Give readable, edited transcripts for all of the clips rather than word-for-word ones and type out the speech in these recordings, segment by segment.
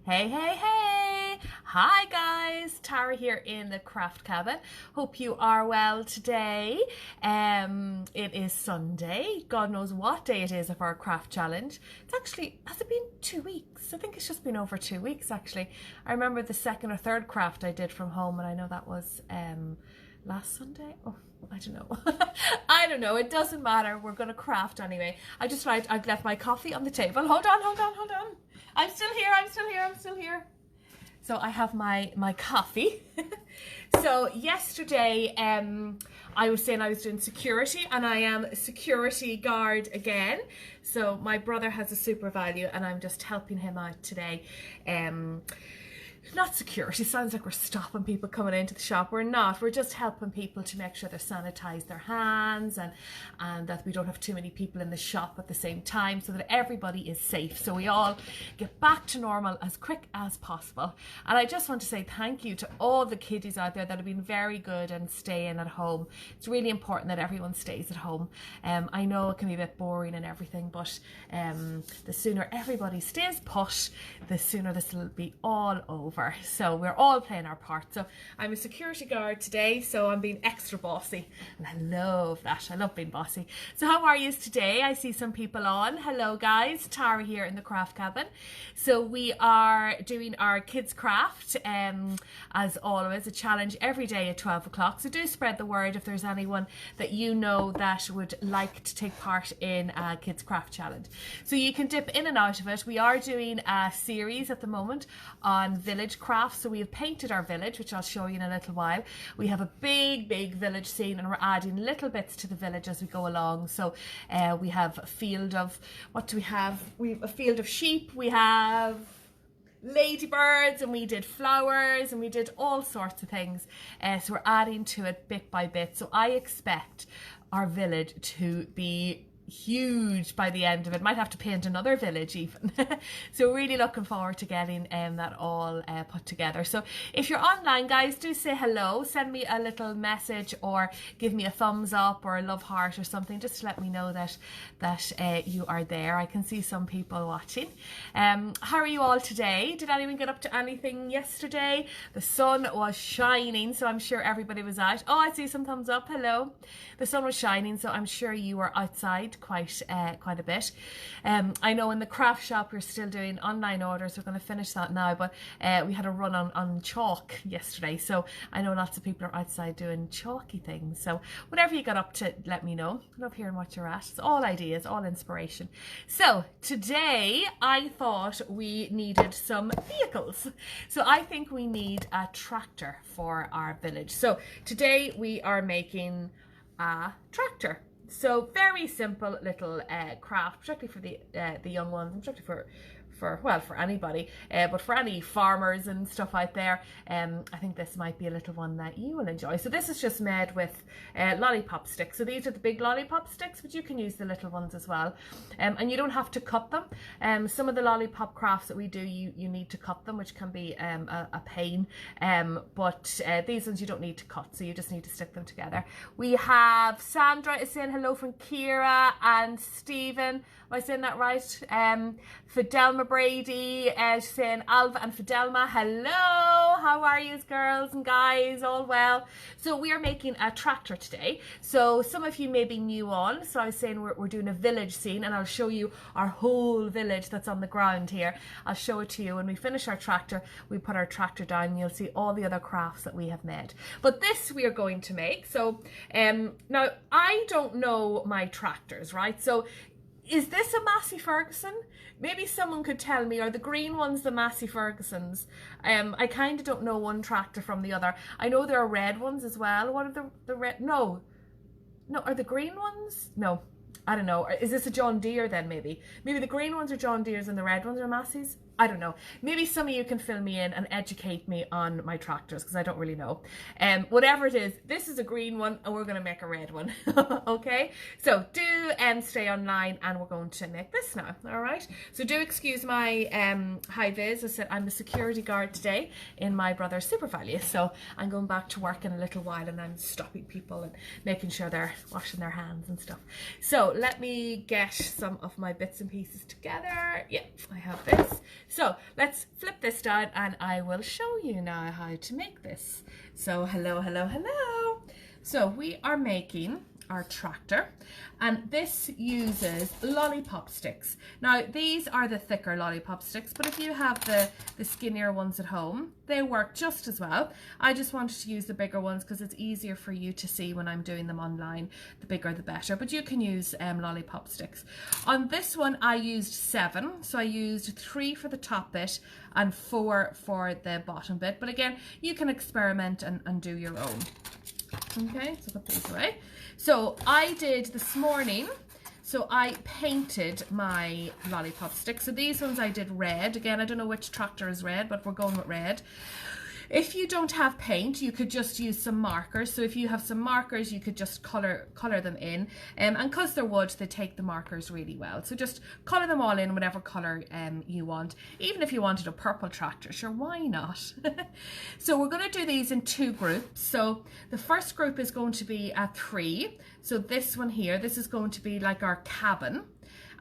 Hey, hey, hey! Hi guys, Tara here in the craft cabin. Hope you are well today. It is Sunday. God knows what day it is of our craft challenge. It's actually, has it been 2 weeks? I think it's just been over 2 weeks actually. I remember the second or third craft I did from home, and I know that was last Sunday. Oh, I don't know. I don't know. It doesn't matter. We're gonna craft anyway. I've left my coffee on the table. Hold on. I'm still here. So I have my coffee. So yesterday, I was saying I was doing security, and I am a security guard again. So my brother has a super value, and I'm just helping him out today. Not security, sounds like we're stopping people coming into the shop. We're not. We're just helping people to make sure they sanitize their hands and that we don't have too many people in the shop at the same time, so that everybody is safe, so we all get back to normal as quick as possible. And I just want to say thank you to all the kiddies out there that have been very good and staying at home. It's really important that everyone stays at home. I know it can be a bit boring and everything, but the sooner everybody stays put, the sooner this will be all over. So we're all playing our part. So I'm a security guard today, so I'm being extra bossy, and I love that. I love being bossy. So how are you today? I see some people on. Hello guys, Tara here in the craft cabin. So we are doing our kids craft, as always, a challenge every day at 12 o'clock. So do spread the word if there's anyone that you know that would like to take part in a kids craft challenge. So you can dip in and out of it. We are doing a series at the moment on village crafts. So we have painted our village, which I'll show you in a little while. We have a big village scene, and we're adding little bits to the village as we go along. So we have a field of, what do we have? We have a field of sheep, we have ladybirds, and we did flowers, and we did all sorts of things. So we're adding to it bit by bit. So I expect our village to be huge by the end of it. Might have to paint another village even. So really looking forward to getting that all put together. So if you're online guys, do say hello, send me a little message or give me a thumbs up or a love heart or something, just to let me know that you are there. I can see some people watching. How are you all today? Did anyone get up to anything yesterday? The sun was shining, so I'm sure everybody was out. Oh, I see some thumbs up. Hello. The sun was shining, so I'm sure you were outside quite a bit. I know in the craft shop we're still doing online orders. We're going to finish that now, but we had a run on chalk yesterday, so I know lots of people are outside doing chalky things. So whatever you got up to, let me know. I love hearing what you're at. It's all ideas, all inspiration. So today I thought we needed some vehicles. So I think we need a tractor for our village. So today we are making a tractor. So very simple little craft, particularly for the young ones, and particularly for anybody, but for any farmers and stuff out there, I think this might be a little one that you will enjoy. So this is just made with lollipop sticks. So these are the big lollipop sticks, but you can use the little ones as well, and you don't have to cut them. Some of the lollipop crafts that we do, you need to cut them, which can be a pain, but these ones you don't need to cut, so you just need to stick them together. We have Sandra is saying hello from Kira, and Stephen, am I saying that right? Fidelma Brady saying Alva and Fidelma, hello, how are you girls and guys, all well? So we are making a tractor today. So some of you may be new on, so I was saying we're doing a village scene, and I'll show you our whole village that's on the ground here. I'll show it to you when we finish our tractor. We put our tractor down and you'll see all the other crafts that we have made. But this we are going to make. So now I don't know my tractors, right? So is this a Massey Ferguson? Maybe someone could tell me. Are the green ones the Massey Fergusons? I kind of don't know one tractor from the other. I know there are red ones as well. What are the red? No, are the green ones? No, I don't know. Is this a John Deere then? Maybe the green ones are John Deere's and the red ones are Massey's. I don't know. Maybe some of you can fill me in and educate me on my tractors, because I don't really know. Whatever it is, this is a green one and we're going to make a red one. Okay, so do stay online, and we're going to make this now. All right, so do excuse my high vis. I said I'm the security guard today in my brother's super value, so I'm going back to work in a little while, and I'm stopping people and making sure they're washing their hands and stuff. So let me get some of my bits and pieces together. Yeah, I have this. So let's flip this down and I will show you now how to make this. So hello, hello, hello. So we are making our tractor, and this uses lollipop sticks. Now these are the thicker lollipop sticks, but if you have the skinnier ones at home, they work just as well. I just wanted to use the bigger ones because it's easier for you to see when I'm doing them online. The bigger the better, but you can use lollipop sticks. On this one I used 7, so I used 3 for the top bit and 4 for the bottom bit, but again you can experiment and do your own. Okay, so put these away. So I did this morning, so I painted my lollipop sticks. So these ones I did red. Again, I don't know which tractor is red, but we're going with red. If you don't have paint, you could just use some markers. So if you have some markers, you could just color them in. And because they're wood, they take the markers really well. So just color them all in whatever color you want. Even if you wanted a purple tractor, sure, why not? So we're going to do these in 2 groups. So the first group is going to be a 3. So this one here, this is going to be like our cabin.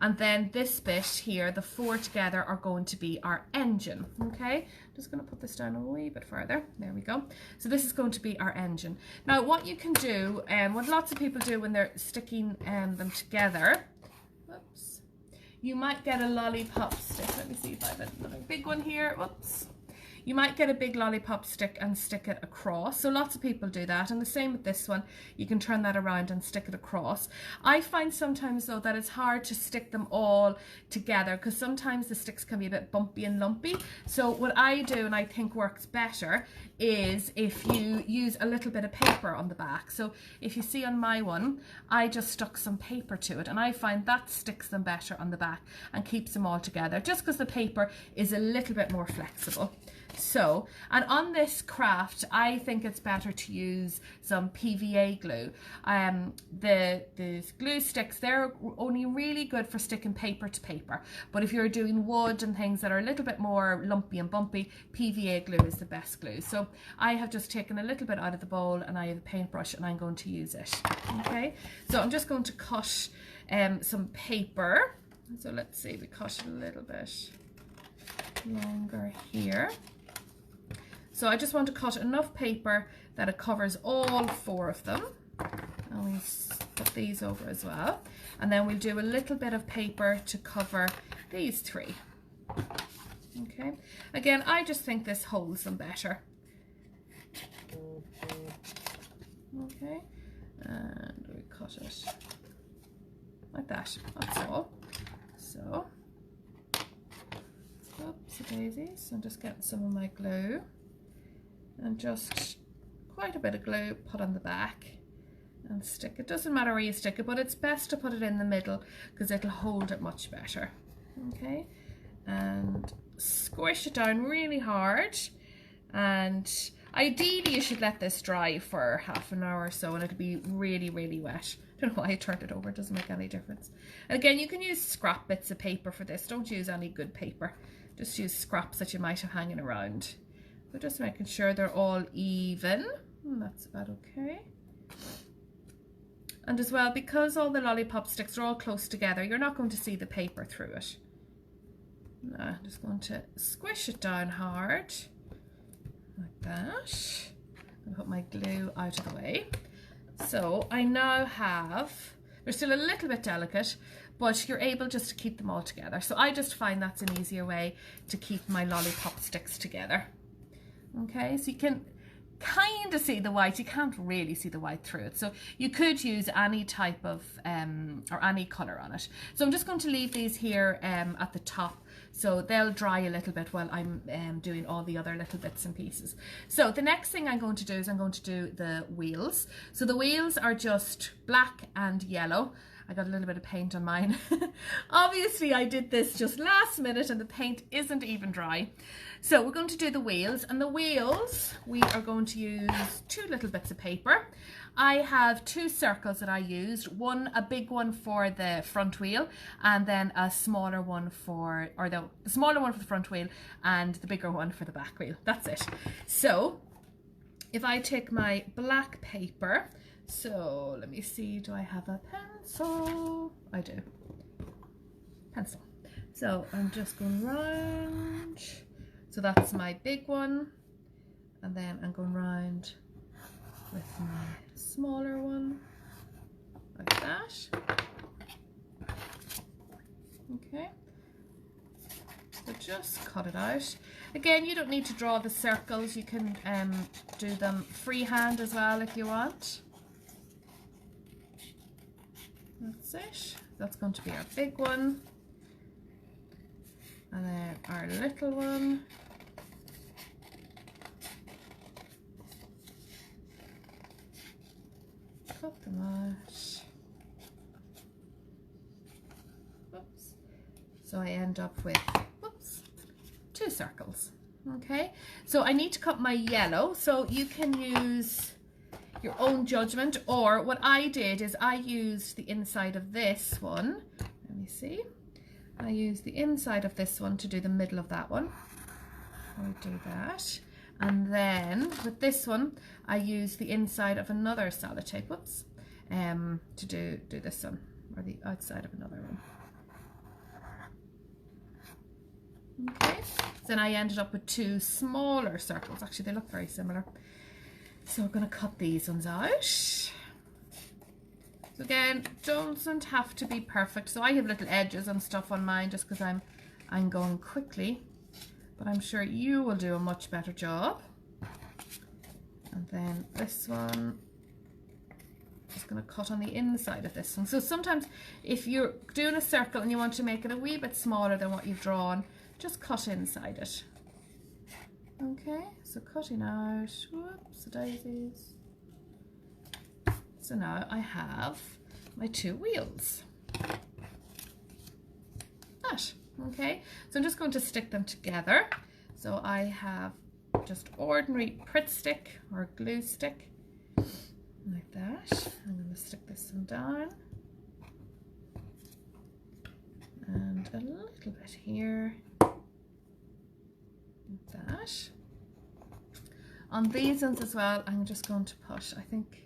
And then this bit here, the 4 together, are going to be our engine, okay? Just going to put this down a wee bit further. There we go. So this is going to be our engine. Now, what you can do, what lots of people do when they're sticking them together, whoops, you might get a lollipop stick. Let me see if I have another big one here. Whoops. You might get a big lollipop stick and stick it across. So lots of people do that. And the same with this one. You can turn that around and stick it across. I find sometimes though that it's hard to stick them all together because sometimes the sticks can be a bit bumpy and lumpy. So what I do, and I think works better, is if you use a little bit of paper on the back. So if you see on my one, I just stuck some paper to it, and I find that sticks them better on the back and keeps them all together, just because the paper is a little bit more flexible. So, and on this craft, I think it's better to use some PVA glue. The glue sticks, they're only really good for sticking paper to paper. But if you're doing wood and things that are a little bit more lumpy and bumpy, PVA glue is the best glue. So I have just taken a little bit out of the bowl and I have a paintbrush and I'm going to use it. Okay, so I'm just going to cut some paper. So let's see, we cut it a little bit longer here. So I just want to cut enough paper that it covers all 4 of them. And we put these over as well. And then we'll do a little bit of paper to cover these 3. Okay. Again, I just think this holds them better. Okay. And we cut it like that. That's all. So, oopsie daisies. So I'm just getting some of my glue. And just quite a bit of glue put on the back and stick it. Doesn't matter where you stick it, but it's best to put it in the middle because it'll hold it much better. Okay, and squish it down really hard, and ideally you should let this dry for half an hour or so and it'll be really, really wet. I don't know why I turned it over, it doesn't make any difference. And again, you can use scrap bits of paper for this. Don't use any good paper, just use scraps that you might have hanging around. But just making sure they're all even. That's about okay. And as well, because all the lollipop sticks are all close together, you're not going to see the paper through it. Now, I'm just going to squish it down hard, like that. And put my glue out of the way. So I now have, they're still a little bit delicate, but you're able just to keep them all together. So I just find that's an easier way to keep my lollipop sticks together. Okay, so you can kind of see the white. You can't really see the white through it. So you could use any type of, or any colour on it. So I'm just going to leave these here at the top. So they'll dry a little bit while I'm doing all the other little bits and pieces. So the next thing I'm going to do is I'm going to do the wheels. So the wheels are just black and yellow. I got a little bit of paint on mine. Obviously I did this just last minute and the paint isn't even dry. So we're going to do the wheels, and the wheels we are going to use 2 little bits of paper. I have 2 circles that I used, a big one for the front wheel and then a smaller one for, or the smaller one for the front wheel and the bigger one for the back wheel. That's it. So if I take my black paper, so let me see, do I have a pencil? I do. Pencil. So I'm just going round So that's my big one, and then I'm going round with my smaller one, like that. Okay, so just cut it out. Again, you don't need to draw the circles, you can do them freehand as well if you want. That's it. That's going to be our big one. And then our little one. Cut them out. Whoops. So I end up with, whoops, 2 circles. Okay, so I need to cut my yellow, so you can use your own judgment, or what I did is I used the inside of this one. Let me see. I used the inside of this one to do the middle of that one. I'll do that. And then with this one, I used the inside of another sellotape, whoops, to do this one, or the outside of another one. Okay, so then I ended up with 2 smaller circles. Actually, they look very similar. So we're going to cut these ones out. So again, doesn't have to be perfect. So I have little edges and stuff on mine just because I'm going quickly, but I'm sure you will do a much better job. And then this one, just going to cut on the inside of this one. So sometimes if you're doing a circle and you want to make it a wee bit smaller than what you've drawn, just cut inside it. Okay, so cutting out, whoops, the daisies. So now I have my 2 wheels. That, okay, so I'm just going to stick them together. So I have just ordinary Pritt stick or glue stick, like that. I'm going to stick this one down. And a little bit here. Like that. On these ones as well, I'm just going to put, I think,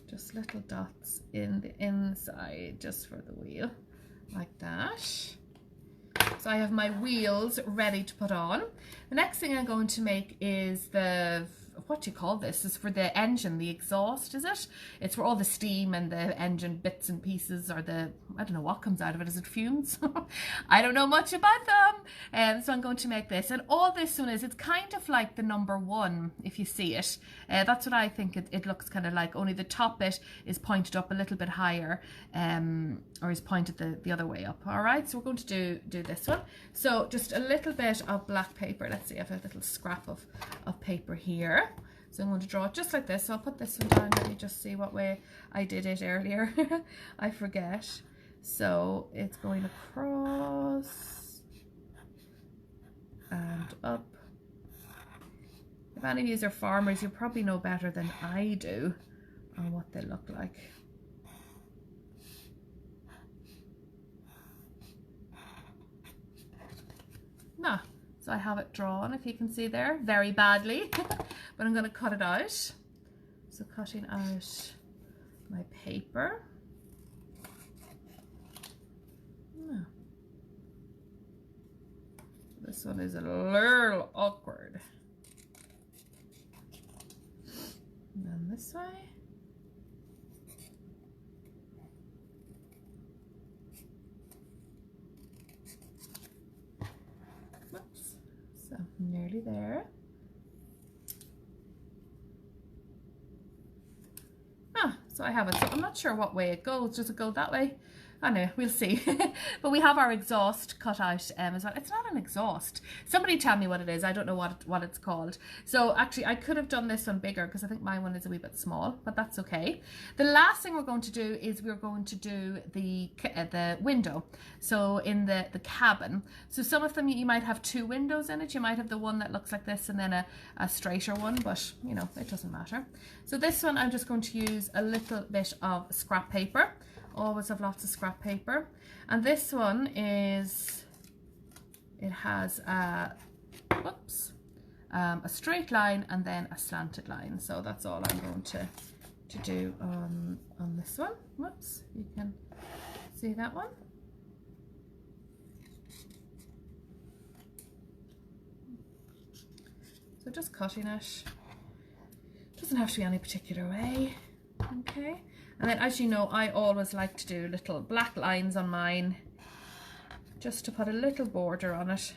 just little dots in the inside just for the wheel, like that. So I have my wheels ready to put on. The next thing I'm going to make is the, what do you call this? This is for the engine, the exhaust, is it? It's where all the steam and the engine bits and pieces, or the, I don't know what comes out of it. Is it fumes? I don't know much about them. So I'm going to make this. And all this one is, it's kind of like the number 1, if you see it. That's what I think it looks kind of like, only the top bit is pointed up a little bit higher, or is pointed the other way up. All right, so we're going to do this one. So just a little bit of black paper. Let's see, I have a little scrap of paper here. So I'm going to draw it just like this. So I'll put this one down. Let me just see what way I did it earlier. I forget. So it's going across and up. If any of you are farmers, you probably know better than I do on what they look like. Nah. So I have it drawn, if you can see there, very badly, but I'm going to cut it out. So cutting out my paper. Oh. This one is a little awkward. And then this way. So nearly there. So I have it. So I'm not sure what way it goes. Does it go that way? I know, we'll see. But we have our exhaust cut out as well. It's not an exhaust. Somebody tell me what it is. I don't know what it's called. So actually, I could have done this one bigger because I think my one is a wee bit small, but that's okay. The last thing we're going to do is we're going to do the window. So in the cabin. So some of them, you might have 2 windows in it. You might have the one that looks like this and then a straighter one, but you know, it doesn't matter. So this one, I'm just going to use a little bit of scrap paper. Always have lots of scrap paper. And this one is, it has a straight line and then a slanted line. So that's all I'm going to do on this one. Whoops, you can see that one. So just cutting it. Doesn't have to be any particular way. Okay. And then, as you know, I always like to do little black lines on mine, just to put a little border on it.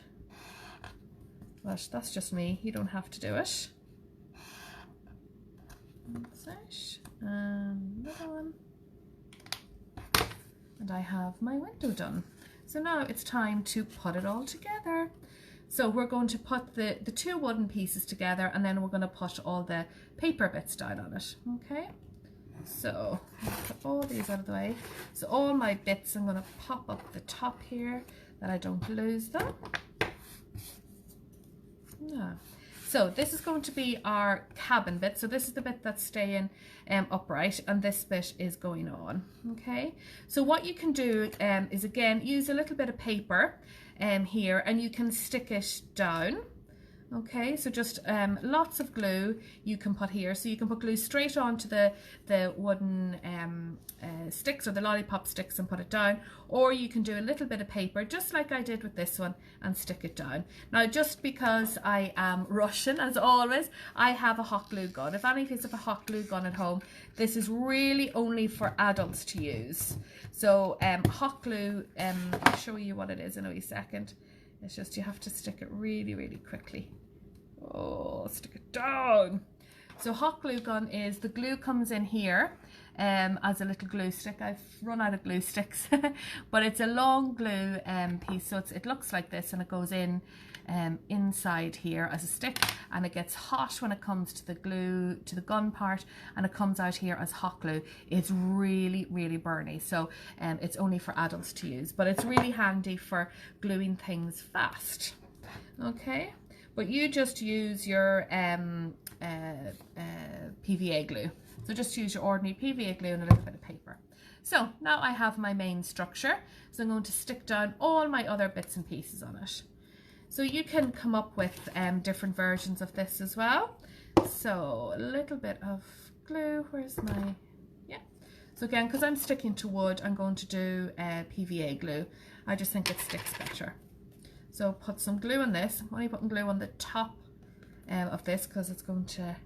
But that's just me. You don't have to do it. That's it. And another one. And I have my window done. So now it's time to put it all together. So we're going to put the two wooden pieces together, and then we're going to put all the paper bits down on it. Okay. So put all these out of the way. So all my bits, I'm going to pop up the top here that I don't lose them. Yeah. So this is going to be our cabin bit. So this is the bit that's staying upright, and this bit is going on. Okay. So what you can do is, again, use a little bit of paper here, and you can stick it down. Okay, so just lots of glue you can put here. So you can put glue straight onto the wooden sticks or the lollipop sticks and put it down, or you can do a little bit of paper, just like I did with this one, and stick it down. Now, just because I am Russian, as always, I have a hot glue gun. If any of you have a hot glue gun at home, this is really only for adults to use. So hot glue, I'll show you what it is in a wee second. It's just you have to stick it really, really quickly. Oh, stick it down. So hot glue gun is, the glue comes in here as a little glue stick. I've run out of glue sticks, but it's a long glue piece. So it looks like this, and it goes in inside here as a stick, and it gets hot when it comes to the glue, to the gun part, and it comes out here as hot glue. It's really, really burny, so it's only for adults to use, but it's really handy for gluing things fast. Okay, but you just use your PVA glue. So just use your ordinary PVA glue and a little bit of paper. So now I have my main structure, so I'm going to stick down all my other bits and pieces on it. So you can come up with different versions of this as well. So a little bit of glue, where's my, yeah. So again, because I'm sticking to wood, I'm going to do PVA glue. I just think it sticks better. So put some glue on this. I'm only putting glue on the top of this because it's going to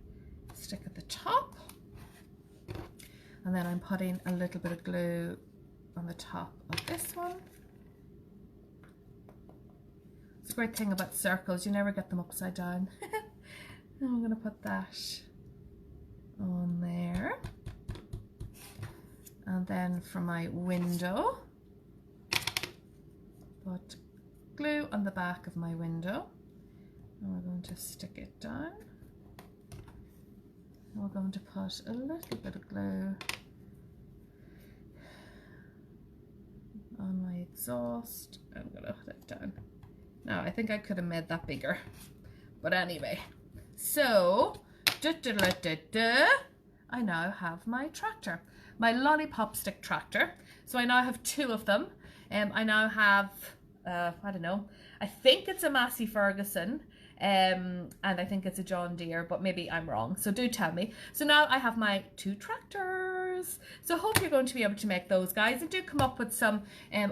stick at the top. And then I'm putting a little bit of glue on the top of this one. It's a great thing about circles, you never get them upside down. And I'm going to put that on there. And then for my window, put glue on the back of my window. And we're going to stick it down. And we're going to put a little bit of glue on my exhaust. I'm going to put it down. Now, I think I could have made that bigger, but anyway. So, I now have my tractor, my lollipop stick tractor. So I now have two of them. I now have, I don't know, I think it's a Massey Ferguson, and I think it's a John Deere, but maybe I'm wrong, so do tell me. So now I have my two tractors. So I hope you're going to be able to make those, guys, and do come up with some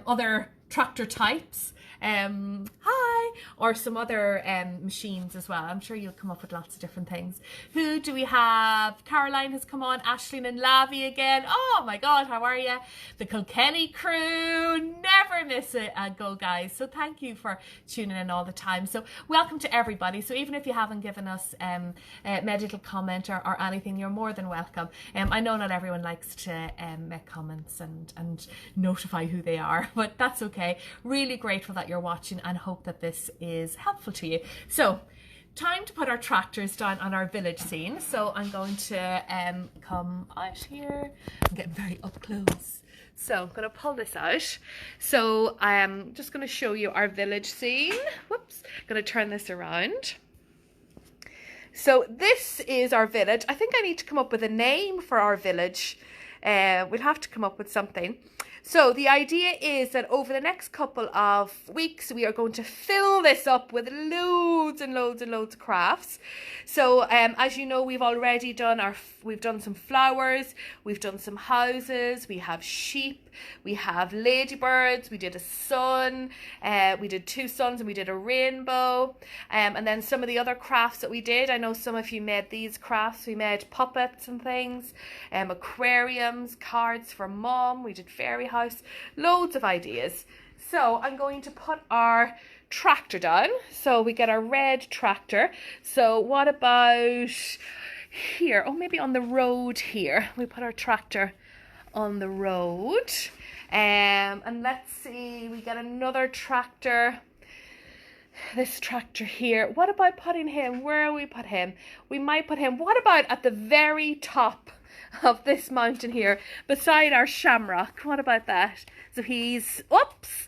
other tractor types. Hi, or some other machines as well. I'm sure you'll come up with lots of different things. Who do we have? Caroline has come on, Aisling and Lavi again. Oh my god, how are you? The Kilkenny crew, never miss a go, guys. So thank you for tuning in all the time. So welcome to everybody. So even if you haven't given us a little comment or anything, you're more than welcome. I know not everyone likes to make comments and notify who they are, but that's okay. Really grateful that you're watching and hope that this is helpful to you. So time to put our tractors down on our village scene. So I'm going to come out here. I'm getting very up close. So I'm going to pull this out. So I'm just going to show you our village scene. Whoops, I'm going to turn this around. So this is our village. I think I need to come up with a name for our village. We'll have to come up with something. So the idea is that over the next couple of weeks, we are going to fill this up with loads and loads and loads of crafts. So as you know, we've already done we've done some flowers, we've done some houses, we have sheep, we have ladybirds, we did a sun, we did 2 suns, and we did a rainbow. And then some of the other crafts that we did, I know some of you made these crafts. We made puppets and things, aquariums, cards for mum, we did fairy house, loads of ideas. So I'm going to put our tractor down. So we get our red tractor. So what about here? Oh, maybe on the road here. We put our tractor on the road. And let's see, we get another tractor. This tractor here. What about putting him? Where will we put him? We might put him, what about at the very top of this mountain here, beside our shamrock? What about that? So he's, oops,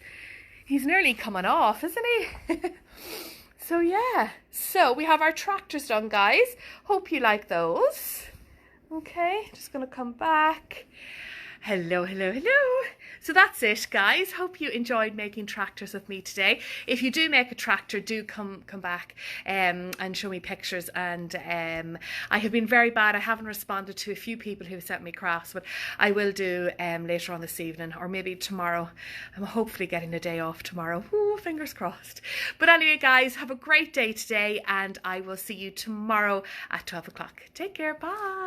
he's nearly coming off, isn't he? So yeah, so we have our tractors done, guys. Hope you like those. Okay, just gonna come back. Hello, hello, hello. So that's it, guys. Hope you enjoyed making tractors with me today. If you do make a tractor, do come back and show me pictures. And I have been very bad. I haven't responded to a few people who sent me crafts, but I will do later on this evening, or maybe tomorrow. I'm hopefully getting a day off tomorrow. Ooh, fingers crossed. But anyway, guys, have a great day today, and I will see you tomorrow at 12 o'clock. Take care. Bye.